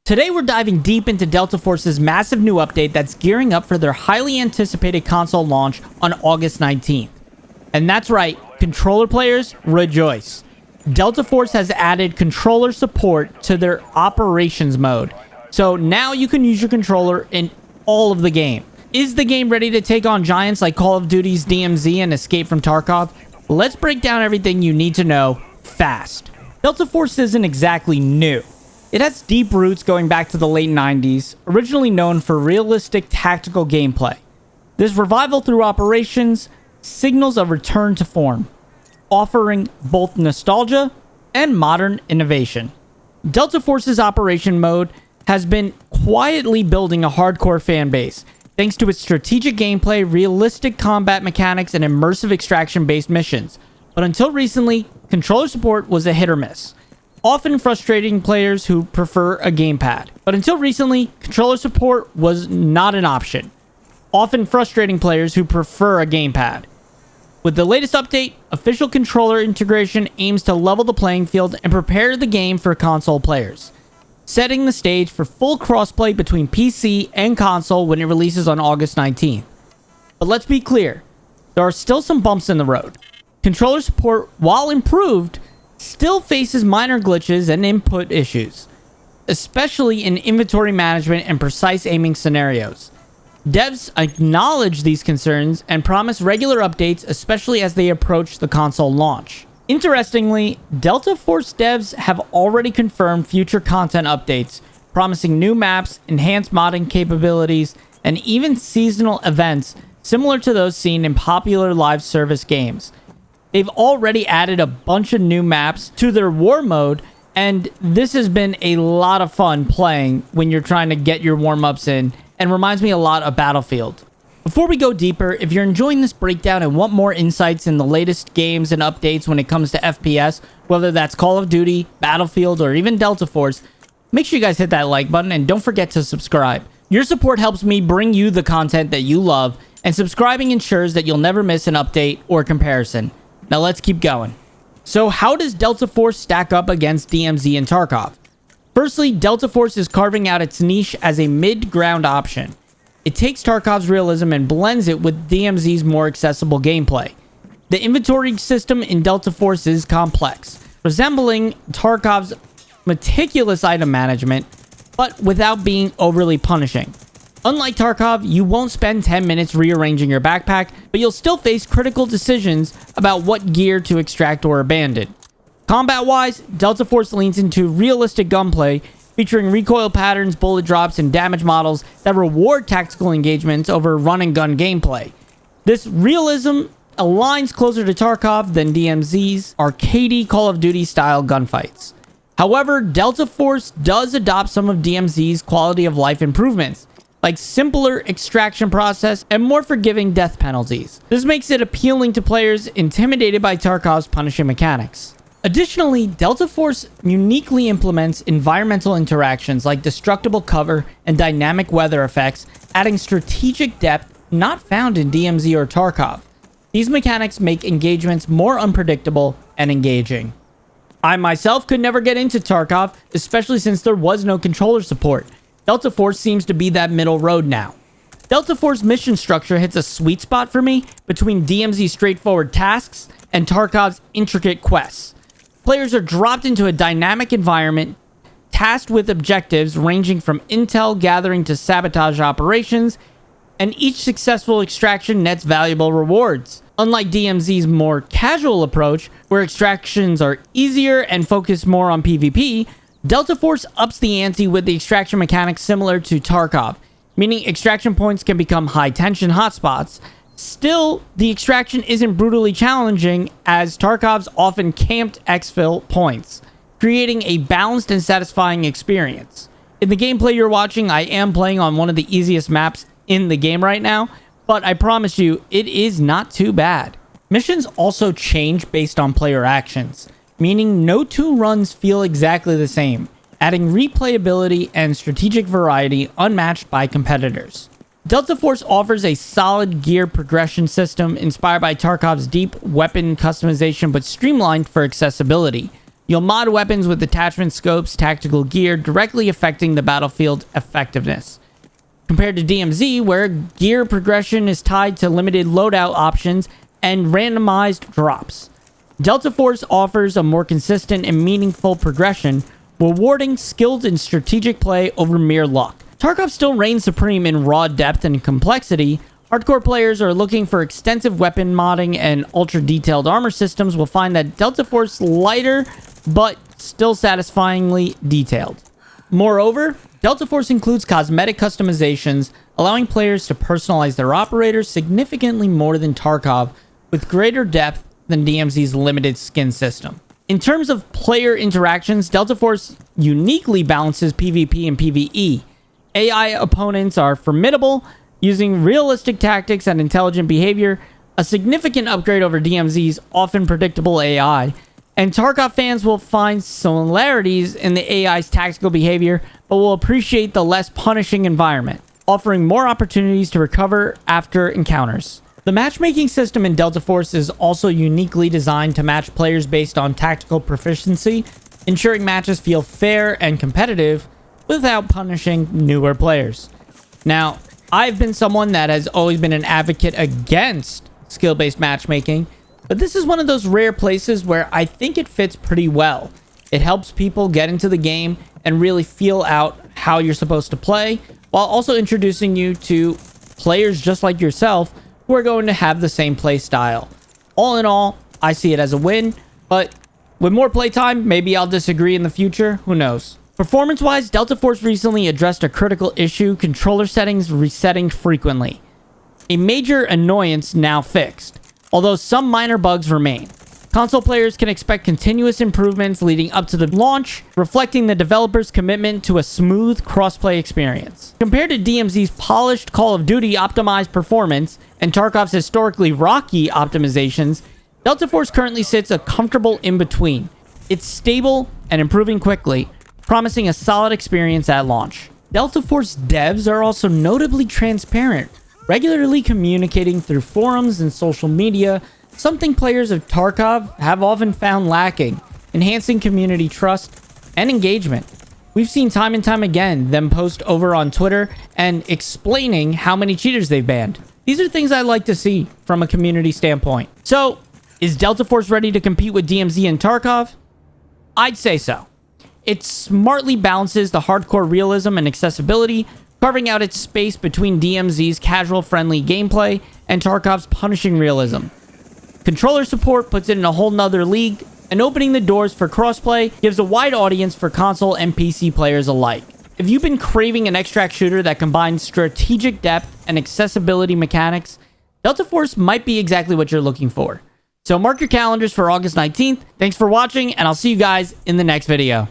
Today we're diving deep into Delta Force's massive new update that's gearing up for their highly anticipated console launch on August 19th. And that's right, controller players, rejoice. Delta Force has added controller support to their operations mode. So now you can use your controller in all of the game. Is the game ready to take on giants like Call of Duty's DMZ and Escape from Tarkov? Let's break down everything you need to know fast. Delta Force isn't exactly new. It has deep roots going back to the late 90s, originally known for realistic tactical gameplay. This revival through operations signals a return to form, offering both nostalgia and modern innovation. Delta Force's operation mode has been quietly building a hardcore fan base, thanks to its strategic gameplay, realistic combat mechanics, and immersive extraction-based missions. But until recently, controller support was a hit or miss, often frustrating players who prefer a gamepad. But until recently, controller support was not an option, often frustrating players who prefer a gamepad. With the latest update, official controller integration aims to level the playing field and prepare the game for console players, setting the stage for full crossplay between PC and console when it releases on August 19th. But let's be clear, there are still some bumps in the road. Controller support, while improved, still faces minor glitches and input issues, especially in inventory management and precise aiming scenarios. Devs acknowledge these concerns and promise regular updates, especially as they approach the console launch. Interestingly, Delta Force devs have already confirmed future content updates, promising new maps, enhanced modding capabilities, and even seasonal events similar to those seen in popular live service games. They've already added a bunch of new maps to their war mode, and this has been a lot of fun playing when you're trying to get your warm-ups in, and reminds me a lot of Battlefield. Before we go deeper, if you're enjoying this breakdown and want more insights in the latest games and updates when it comes to FPS, whether that's Call of Duty, Battlefield, or even Delta Force, make sure you guys hit that like button and don't forget to subscribe. Your support helps me bring you the content that you love, and subscribing ensures that you'll never miss an update or comparison. Now let's keep going. So how does Delta Force stack up against DMZ and Tarkov? Firstly, Delta Force is carving out its niche as a mid-ground option. It takes Tarkov's realism and blends it with DMZ's more accessible gameplay. The inventory system in Delta Force is complex, resembling Tarkov's meticulous item management, but without being overly punishing. Unlike Tarkov, you won't spend 10 minutes rearranging your backpack, but you'll still face critical decisions about what gear to extract or abandon. Combat-wise, Delta Force leans into realistic gunplay, featuring recoil patterns, bullet drops, and damage models that reward tactical engagements over run-and-gun gameplay. This realism aligns closer to Tarkov than DMZ's arcadey Call of Duty-style gunfights. However, Delta Force does adopt some of DMZ's quality-of-life improvements, like simpler extraction process and more forgiving death penalties. This makes it appealing to players intimidated by Tarkov's punishing mechanics. Additionally, Delta Force uniquely implements environmental interactions like destructible cover and dynamic weather effects, adding strategic depth not found in DMZ or Tarkov. These mechanics make engagements more unpredictable and engaging. I myself could never get into Tarkov, especially since there was no controller support. Delta Force seems to be that middle road now. Delta Force mission structure hits a sweet spot for me between DMZ's straightforward tasks and Tarkov's intricate quests. Players are dropped into a dynamic environment, tasked with objectives ranging from intel gathering to sabotage operations, and each successful extraction nets valuable rewards. Unlike DMZ's more casual approach, where extractions are easier and focus more on PvP, Delta Force ups the ante with the extraction mechanics similar to Tarkov, meaning extraction points can become high-tension hotspots. Still, the extraction isn't brutally challenging, as Tarkov's often camped exfil points, creating a balanced and satisfying experience. In the gameplay you're watching, I am playing on one of the easiest maps in the game right now, but I promise you, it is not too bad. Missions also change based on player actions, meaning no two runs feel exactly the same, adding replayability and strategic variety unmatched by competitors. Delta Force offers a solid gear progression system inspired by Tarkov's deep weapon customization but streamlined for accessibility. You'll mod weapons with attachment scopes, tactical gear, directly affecting the battlefield effectiveness. Compared to DMZ, where gear progression is tied to limited loadout options and randomized drops. Delta Force offers a more consistent and meaningful progression, rewarding skilled and strategic play over mere luck. Tarkov still reigns supreme in raw depth and complexity. Hardcore players are looking for extensive weapon modding and ultra-detailed armor systems will find that Delta Force lighter, but still satisfyingly detailed. Moreover, Delta Force includes cosmetic customizations, allowing players to personalize their operators significantly more than Tarkov, with greater depth than DMZ's limited skin system. In terms of player interactions, Delta Force uniquely balances PvP and PvE. AI opponents are formidable, using realistic tactics and intelligent behavior, a significant upgrade over DMZ's often predictable AI. And Tarkov fans will find similarities in the AI's tactical behavior, but will appreciate the less punishing environment, offering more opportunities to recover after encounters. The matchmaking system in Delta Force is also uniquely designed to match players based on tactical proficiency, ensuring matches feel fair and competitive without punishing newer players. Now, I've been someone that has always been an advocate against skill-based matchmaking, but this is one of those rare places where I think it fits pretty well. It helps people get into the game and really feel out how you're supposed to play, while also introducing you to players just like yourself who are going to have the same play style. All in all, I see it as a win, but with more playtime, maybe I'll disagree in the future. Who knows? Performance-wise, Delta Force recently addressed a critical issue: controller settings resetting frequently. A major annoyance now fixed, although some minor bugs remain. Console players can expect continuous improvements leading up to the launch, reflecting the developers' commitment to a smooth crossplay experience. Compared to DMZ's polished Call of Duty optimized performance and Tarkov's historically rocky optimizations, Delta Force currently sits a comfortable in-between. It's stable and improving quickly, promising a solid experience at launch. Delta Force devs are also notably transparent, regularly communicating through forums and social media, something players of Tarkov have often found lacking, enhancing community trust and engagement. We've seen time and time again them post over on Twitter and explaining how many cheaters they've banned. These are things I like to see from a community standpoint. So, is Delta Force ready to compete with DMZ and Tarkov? I'd say so. It smartly balances the hardcore realism and accessibility, carving out its space between DMZ's casual-friendly gameplay and Tarkov's punishing realism. Controller support puts it in a whole nother league, and opening the doors for crossplay gives a wide audience for console and PC players alike. If you've been craving an extract shooter that combines strategic depth and accessibility mechanics, Delta Force might be exactly what you're looking for. So mark your calendars for August 19th. Thanks for watching, and I'll see you guys in the next video.